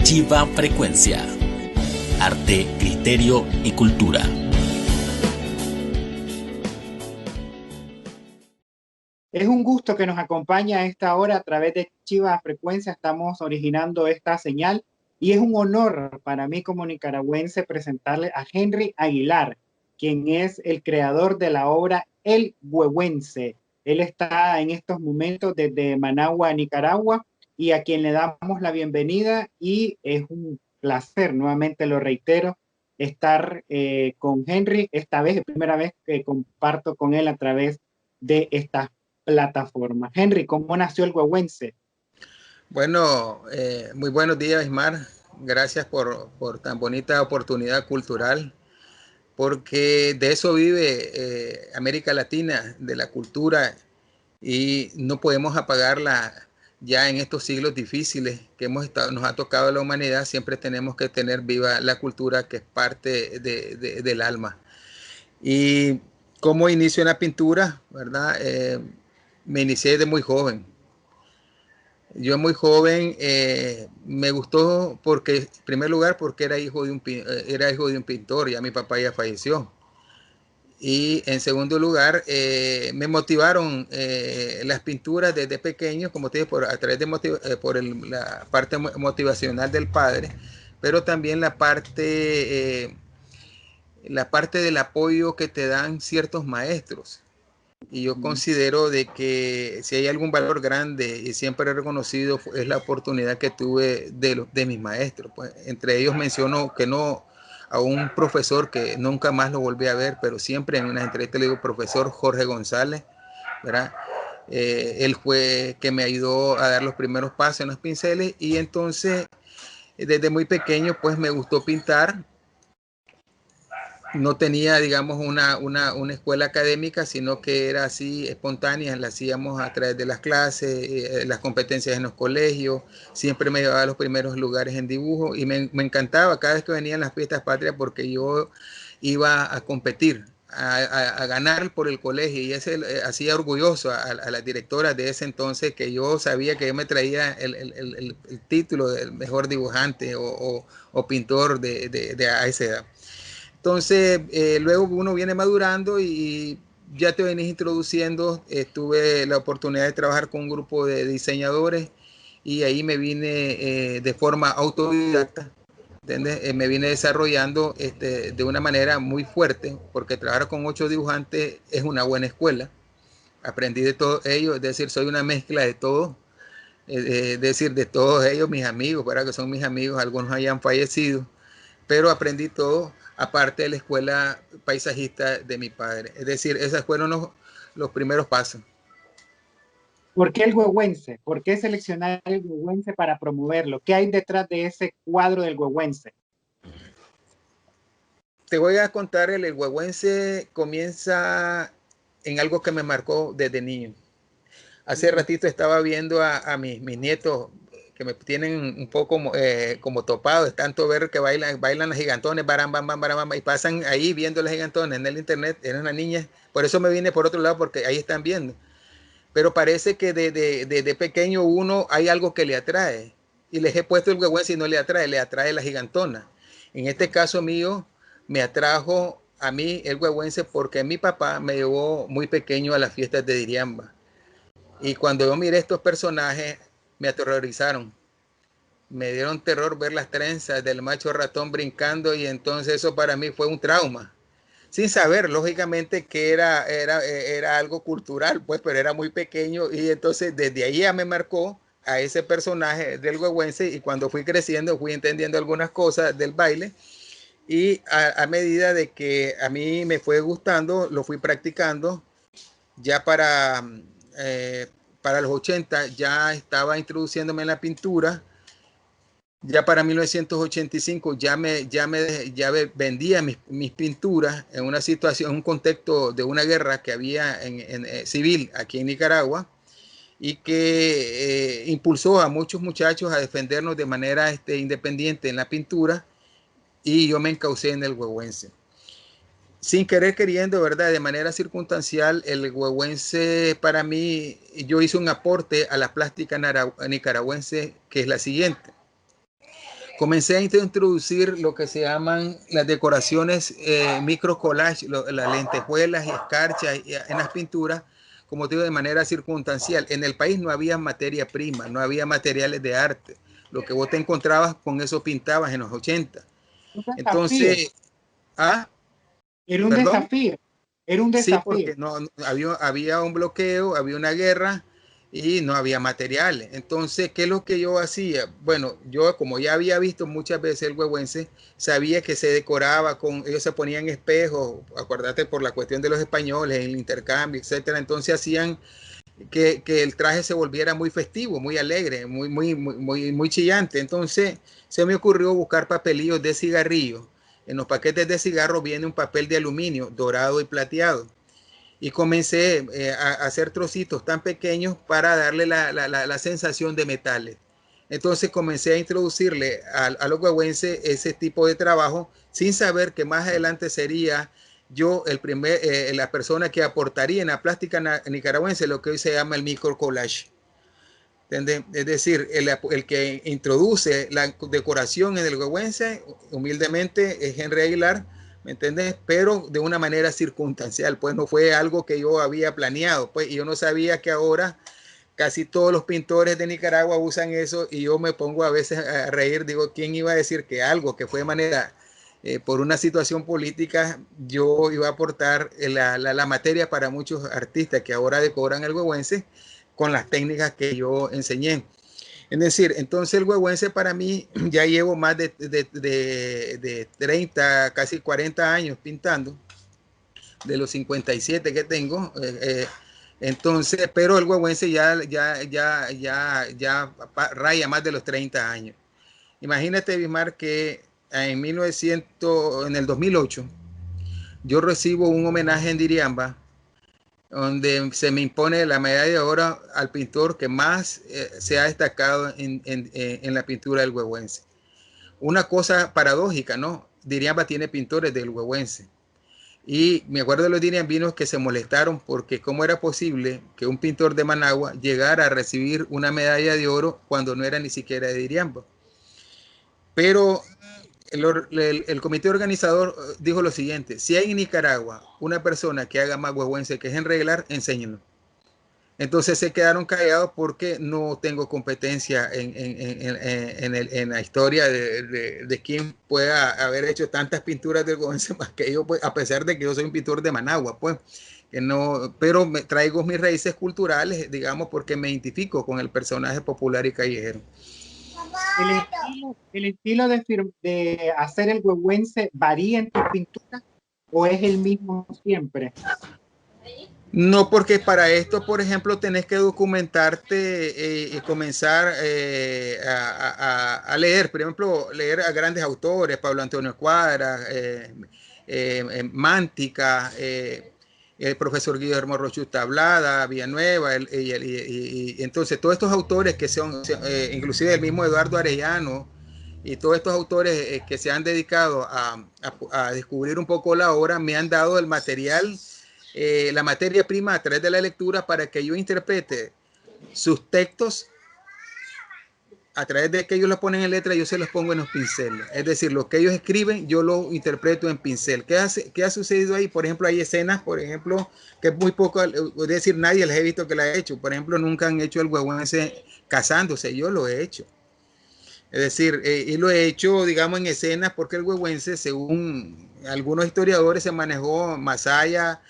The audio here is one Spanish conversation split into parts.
Chiva Frecuencia. Arte, criterio y cultura. Es un gusto que nos acompañe a esta hora a través de Chiva Frecuencia. Estamos originando esta señal y es un honor para mí como nicaragüense presentarle a Henry Aguilar, quien es el creador de la obra El Huehuense. Él está en estos momentos desde Managua, Nicaragua, y a quien le damos la bienvenida, y es un placer, nuevamente lo reitero, estar con Henry. Esta vez es la primera vez que comparto con él a través de esta plataforma. Henry, ¿cómo nació el Huehuense? Bueno, muy buenos días, Ismar. Gracias por tan bonita oportunidad cultural, porque de eso vive América Latina, de la cultura, y no podemos apagarla ya en estos siglos difíciles que nos ha tocado a la humanidad. Siempre tenemos que tener viva la cultura, que es parte del alma. Y como inicio en la pintura, ¿verdad? Me inicié de muy joven. Yo muy joven me gustó porque, en primer lugar, porque era hijo de un pintor, ya mi papá ya falleció. Y en segundo lugar, me motivaron las pinturas desde pequeño, como te digo, a través de la parte motivacional del padre, pero también la parte del apoyo que te dan ciertos maestros. Y yo considero de que si hay algún valor grande y siempre he reconocido, es la oportunidad que tuve de mis maestros. Pues, entre ellos menciono que no a un profesor que nunca más lo volví a ver, pero siempre en una entrevista le digo profesor Jorge González, ¿verdad? Él fue que me ayudó a dar los primeros pasos en los pinceles, y entonces desde muy pequeño pues me gustó pintar. No tenía, digamos, una escuela académica, sino que era así espontánea, la hacíamos a través de las clases, las competencias en los colegios. Siempre me llevaba a los primeros lugares en dibujo, y me encantaba cada vez que venían las fiestas patrias, porque yo iba a competir, a ganar por el colegio, y ese hacía orgulloso a la directora de ese entonces, que yo sabía que yo me traía el título del mejor dibujante o pintor a esa edad. Entonces, luego uno viene madurando y ya te venís introduciendo. Tuve la oportunidad de trabajar con un grupo de diseñadores, y ahí me vine de forma autodidacta, ¿entiendes? Me vine desarrollando de una manera muy fuerte, porque trabajar con 8 dibujantes es una buena escuela. Aprendí de todos ellos, es decir, soy una mezcla de todo. Es decir, de todos ellos, mis amigos, para que son mis amigos, algunos hayan fallecido, pero aprendí todo, aparte de la escuela paisajista de mi padre. Es decir, esos fueron los primeros pasos. ¿Por qué el Huehuense? ¿Por qué seleccionar el Huehuense para promoverlo? ¿Qué hay detrás de ese cuadro del Huehuense? Te voy a contar, el Huehuense comienza en algo que me marcó desde niño. Hace ratito estaba viendo a mis nietos, que me tienen un poco como topado, es tanto ver que bailan las gigantones, baram, bam, bam, baram, y pasan ahí viendo las gigantones en el internet. Eran una niña, por eso me vine por otro lado, porque ahí están viendo. Pero parece que de pequeño uno hay algo que le atrae, y les he puesto el Huehuense y no le atrae la gigantona. En este caso mío, me atrajo a mí el Huehuense porque mi papá me llevó muy pequeño a las fiestas de Diriamba. Y cuando yo miré estos personajes, me aterrorizaron. Me dieron terror ver las trenzas del macho ratón brincando, y entonces eso para mí fue un trauma. Sin saber, lógicamente, que era algo cultural, pues, pero era muy pequeño, y entonces desde ahí ya me marcó a ese personaje del Huehuense, y cuando fui creciendo fui entendiendo algunas cosas del baile, y a medida de que a mí me fue gustando, lo fui practicando. Ya para los 80 ya estaba introduciéndome en la pintura. Ya para 1985 vendía mis pinturas en una situación, en un contexto de una guerra que había civil aquí en Nicaragua, y que impulsó a muchos muchachos a defendernos de manera independiente en la pintura, y yo me encaucé en el Huehuense. Sin querer queriendo, ¿verdad? De manera circunstancial, el Huehuense para mí, yo hice un aporte a la plástica nicaragüense, que es la siguiente. comencé a introducir lo que se llaman las decoraciones micro collage, las lentejuelas y escarchas en las pinturas, como te digo, de manera circunstancial. En el país no había materia prima, no había materiales de arte. Lo que vos te encontrabas, con eso pintabas en los 80. Un desafío. Entonces, ¿ah? Era un ¿Perdón? desafío. Era un Sí, desafío. porque había un bloqueo, había una guerra y no había materiales. Entonces, ¿qué es lo que yo hacía? Bueno, yo como ya había visto muchas veces el huehuense, sabía que se decoraba ellos se ponían espejos, acuérdate por la cuestión de los españoles, el intercambio, etcétera. Entonces hacían que el traje se volviera muy festivo, muy alegre, muy chillante. Entonces se me ocurrió buscar papelillos de cigarrillo. En los paquetes de cigarro viene un papel de aluminio dorado y plateado. Y comencé a hacer trocitos tan pequeños para darle la sensación de metales. Entonces comencé a introducirle a los huehuenses ese tipo de trabajo sin saber que más adelante sería yo la persona que aportaría en la plástica nicaragüense lo que hoy se llama el micro collage. ¿Entiendes? Es decir, el que introduce la decoración en el huehuense humildemente es Henry Aguilar, ¿me entiendes? Pero de una manera circunstancial, pues no fue algo que yo había planeado, pues, y yo no sabía que ahora casi todos los pintores de Nicaragua usan eso, y yo me pongo a veces a reír, digo, ¿quién iba a decir que algo que fue de manera, por una situación política, yo iba a aportar la materia para muchos artistas que ahora decoran el huehuense con las técnicas que yo enseñé? Es decir, entonces el huehuense para mí, ya llevo más de 30, casi 40 años pintando, de los 57 que tengo. Entonces, pero el huehuense ya raya más de los 30 años. Imagínate, Bismar, que en el 2008, yo recibo un homenaje en Diriamba, donde se me impone la medalla de oro al pintor que más se ha destacado en la pintura del huehuense. Una cosa paradójica, ¿no? Diriamba tiene pintores del huehuense. Y me acuerdo de los diriambinos que se molestaron porque cómo era posible que un pintor de Managua llegara a recibir una medalla de oro cuando no era ni siquiera de Diriamba. Pero el comité organizador dijo lo siguiente: si hay en Nicaragua una persona que haga más huehuense que Henry Aguilar, enséñenlo. Entonces se quedaron callados porque no tengo competencia en la historia de quién pueda haber hecho tantas pinturas del huehuense más que yo, pues, a pesar de que yo soy un pintor de Managua, pues, que no, pero me traigo mis raíces culturales, digamos, porque me identifico con el personaje popular y callejero. ¿El estilo de hacer el huehuense varía en tus pinturas o es el mismo siempre? No, porque para esto, por ejemplo, tenés que documentarte y comenzar a leer, por ejemplo, leer a grandes autores, Pablo Antonio Cuadra, Mántica, el profesor Guillermo Rochus Tablada, Villanueva, y entonces todos estos autores que son, inclusive el mismo Eduardo Arellano, y todos estos autores que se han dedicado a descubrir un poco la obra, me han dado el material, la materia prima a través de la lectura para que yo interprete sus textos. A través de que ellos lo ponen en letra, yo se los pongo en los pinceles. Es decir, lo que ellos escriben, yo lo interpreto en pincel. ¿Qué ha sucedido ahí? Por ejemplo, hay escenas, por ejemplo, que es muy poco, es decir, nadie les he visto que la ha hecho. Por ejemplo, nunca han hecho el huehuense casándose. Yo lo he hecho. Es decir, y lo he hecho, digamos, en escenas porque el huehuense, según algunos historiadores, se manejó Masaya,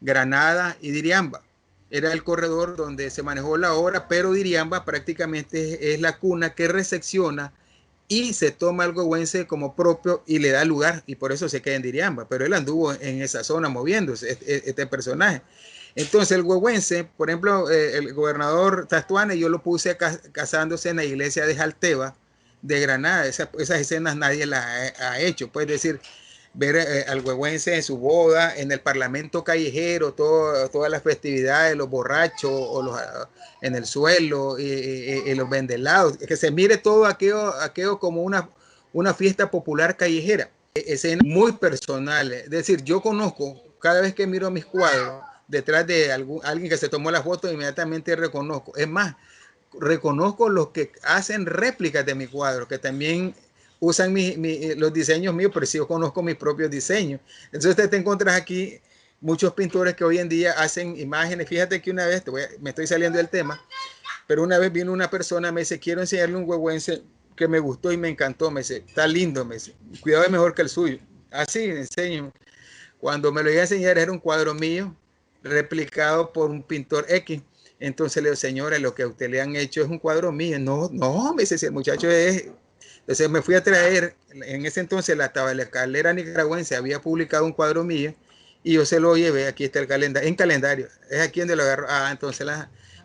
Granada y Diriamba. Era el corredor donde se manejó la obra, pero Diriamba prácticamente es la cuna que recepciona y se toma al huehuense como propio y le da lugar, y por eso se queda en Diriamba. Pero él anduvo en esa zona moviéndose, este personaje. Entonces el huehuense, por ejemplo, el gobernador Tastuane, yo lo puse casándose en la iglesia de Jalteba de Granada. Esas escenas nadie las ha hecho, puedes decir, ver al huehuense en su boda, en el parlamento callejero, todas las festividades, los borrachos o en el suelo, y los vendelados, que se mire todo aquello como una fiesta popular callejera. Escenas muy personales. Es decir, yo conozco, cada vez que miro mis cuadros, detrás de alguien que se tomó la foto, inmediatamente reconozco. Es más, reconozco los que hacen réplicas de mi cuadro, que también usan los diseños míos, pero sí yo conozco mis propios diseños. Entonces te encuentras aquí muchos pintores que hoy en día hacen imágenes. Fíjate que una vez, me estoy saliendo del tema, pero una vez vino una persona, me dice, quiero enseñarle un huehuense que me gustó y me encantó. Me dice, está lindo, me dice, cuidado, es mejor que el suyo. Así, enseño. Cuando me lo iba a enseñar era un cuadro mío, replicado por un pintor X. Entonces le digo, señora, lo que a usted le han hecho es un cuadro mío. No, no, me dice, si el muchacho es... Entonces me fui a traer, en ese entonces la tabacalera nicaragüense había publicado un cuadro mío y yo se lo llevé, aquí está el calendario, en calendario, es aquí donde lo agarro. Entonces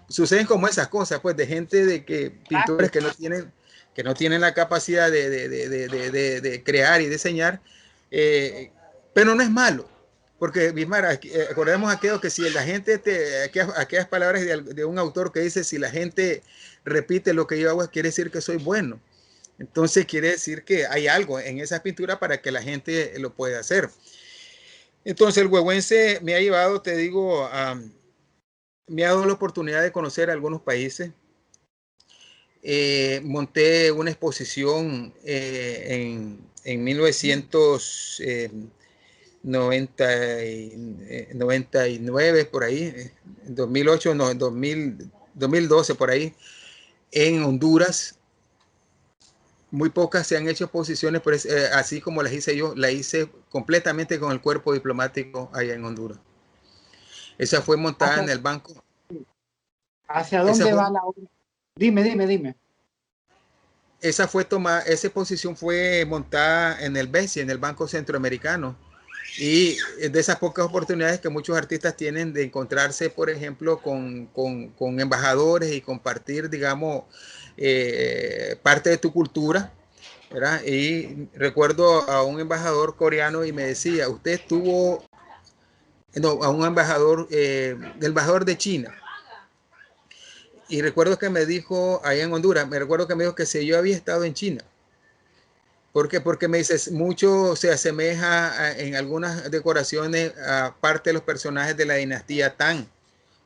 suceden como esas cosas, pues, de gente de que pintores que no tienen la capacidad de crear y diseñar, pero no es malo. Porque, Bismar, acordemos aquello que si la gente, aquellas palabras de un autor que dice, si la gente repite lo que yo hago, quiere decir que soy bueno. Entonces quiere decir que hay algo en esa pintura para que la gente lo pueda hacer. Entonces el huehuense me ha llevado, te digo, me ha dado la oportunidad de conocer algunos países. Monté una exposición en 1999, por ahí, en 2008, no, en 2012, por ahí, en Honduras. Muy pocas se han hecho exposiciones, pero así como las hice yo, la hice completamente con el cuerpo diplomático allá en Honduras. Esa fue montada en el banco. ¿Hacia dónde va la obra? Dime. Esa exposición fue montada en el BESI, en el Banco Centroamericano. Y de esas pocas oportunidades que muchos artistas tienen de encontrarse, por ejemplo, con embajadores y compartir, digamos, parte de tu cultura, ¿verdad? Y recuerdo a un embajador coreano y me decía, usted estuvo, no, a un embajador, el embajador de China. Y recuerdo que me dijo, allá en Honduras, me recuerdo que me dijo que si yo había estado en China. ¿Por qué? Porque me dices, mucho se asemeja en algunas decoraciones a parte de los personajes de la dinastía Tang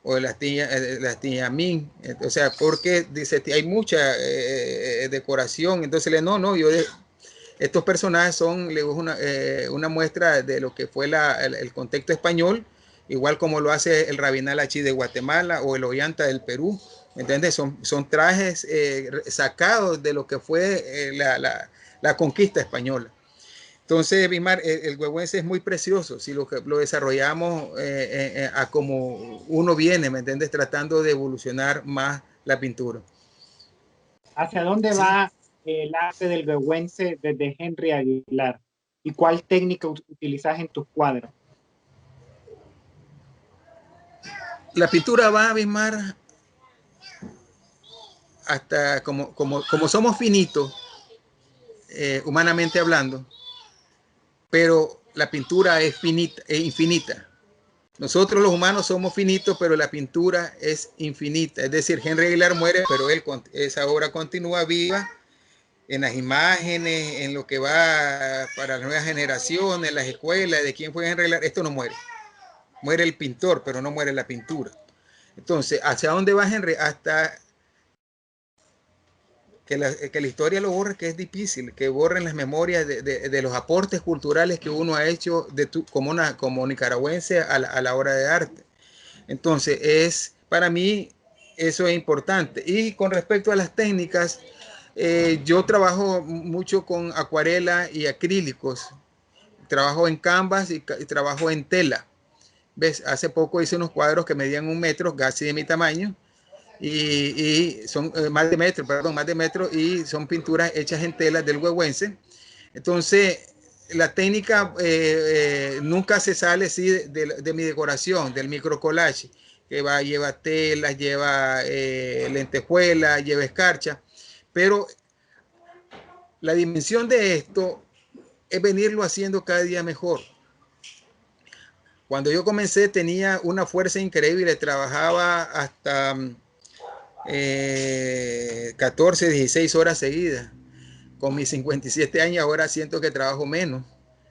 o de la dinastía Ming. O sea, porque dice, hay mucha decoración. Entonces, no, estos personajes son una muestra de lo que fue el contexto español, igual como lo hace el Rabinal Achí de Guatemala o el Ollanta del Perú. ¿Me entiendes? Son trajes sacados de lo que fue la conquista española. Entonces, Bismar, el huehuense es muy precioso si lo desarrollamos a como uno viene, ¿me entiendes? Tratando de evolucionar más la pintura. ¿Hacia dónde va el arte del huehuense desde Henry Aguilar? ¿Y cuál técnica utilizas en tus cuadros? La pintura va, Bismar, hasta como somos finitos, humanamente hablando, pero la pintura es infinita. Nosotros los humanos somos finitos, pero la pintura es infinita. Es decir, Henry Aguilar muere, pero esa obra continúa viva en las imágenes, en lo que va para las nuevas generaciones, las escuelas, de quién fue Henry Aguilar. Esto no muere. Muere el pintor, pero no muere la pintura. Entonces, ¿hacia dónde va Henry? Hasta que la historia lo borre, que es difícil, que borren las memorias de los aportes culturales que uno ha hecho como nicaragüense a la obra de arte. Entonces, para mí eso es importante. Y con respecto a las técnicas, yo trabajo mucho con acuarela y acrílicos. Trabajo en canvas y trabajo en tela. ¿Ves? Hace poco hice unos cuadros que medían 1 metro, casi de mi tamaño. Y son más de metro, y son pinturas hechas en telas del huehuense. Entonces, la técnica nunca se sale ¿sí? de mi decoración, del microcollage, que lleva telas, lleva lentejuelas, lleva escarcha, pero la dimensión de esto es venirlo haciendo cada día mejor. Cuando yo comencé tenía una fuerza increíble, trabajaba hasta 14, 16 horas seguidas. Con mis 57 años ahora siento que trabajo menos,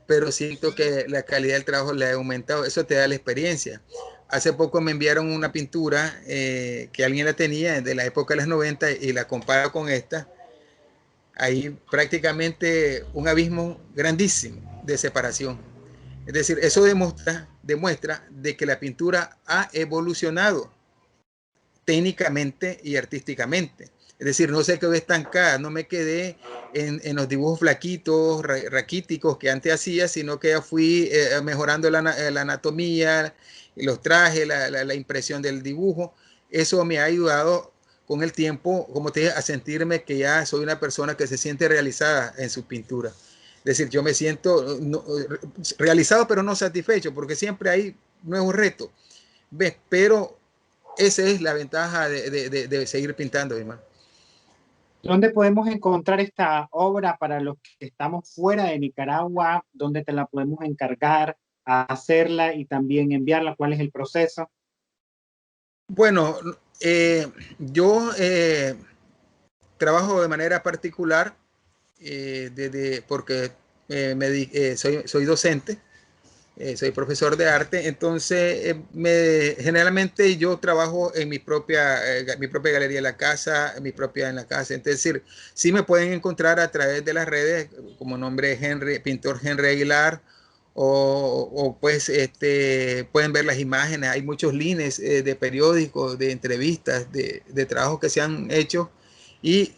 pero siento que la calidad del trabajo le ha aumentado. Eso te da la experiencia. Hace poco me enviaron una pintura que alguien la tenía de la época de los 90 y la compara con esta. hay prácticamente un abismo grandísimo de separación. Es decir, eso demuestra de que la pintura ha evolucionado técnicamente y artísticamente. Es decir, no se quedó estancada, no me quedé en los dibujos flaquitos, raquíticos que antes hacía, sino que ya fui mejorando la anatomía, los trajes, la impresión del dibujo. Eso me ha ayudado con el tiempo, como te dije, a sentirme que ya soy una persona que se siente realizada en su pintura. Es decir, yo me siento realizado, pero no satisfecho, porque siempre hay nuevos retos. ¿Ves? Pero esa es la ventaja de seguir pintando, hermano. ¿Dónde podemos encontrar esta obra para los que estamos fuera de Nicaragua? ¿Dónde te la podemos encargar a hacerla y también enviarla? ¿Cuál es el proceso? Bueno, yo trabajo de manera particular porque soy docente. Soy profesor de arte, entonces generalmente yo trabajo en mi propia galería en la casa, en la casa. Es decir, sí me pueden encontrar a través de las redes como nombre pintor Henry Aguilar, o pues pueden ver las imágenes. Hay muchos links de periódicos, de entrevistas, de trabajos que se han hecho, y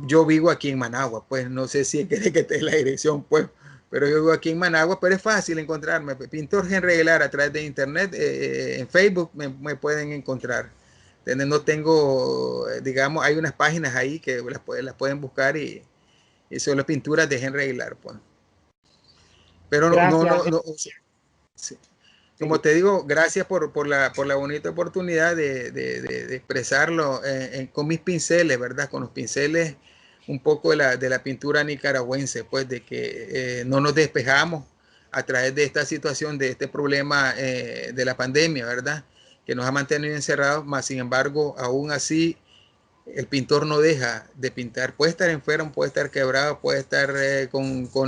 yo vivo aquí en Managua, pues no sé si quiere que te dé la dirección, pues. Pero yo vivo aquí en Managua, pero es fácil encontrarme. Pintor Henry Aguilar a través de internet, en Facebook me pueden encontrar. No tengo, digamos, hay unas páginas ahí que las pueden buscar y son las pinturas de Henry Aguilar, pues. Pero no, sí. Como te digo, gracias por la bonita oportunidad de expresarlo con mis pinceles, ¿verdad? Con los pinceles un poco de la pintura nicaragüense, pues de que no nos despejamos a través de esta situación, de este problema de la pandemia, ¿verdad? Que nos ha mantenido encerrados, mas sin embargo, aún así, el pintor no deja de pintar. Puede estar enfermo, puede estar quebrado, puede estar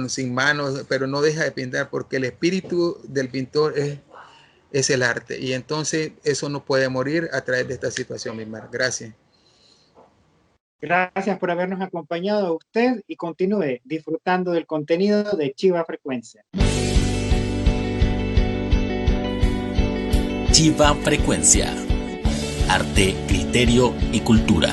sin manos, pero no deja de pintar porque el espíritu del pintor es el arte. Y entonces eso no puede morir a través de esta situación, mi hermano. Gracias. Gracias por habernos acompañado a usted y continúe disfrutando del contenido de Chiva Frecuencia. Chiva Frecuencia. Arte, criterio y cultura.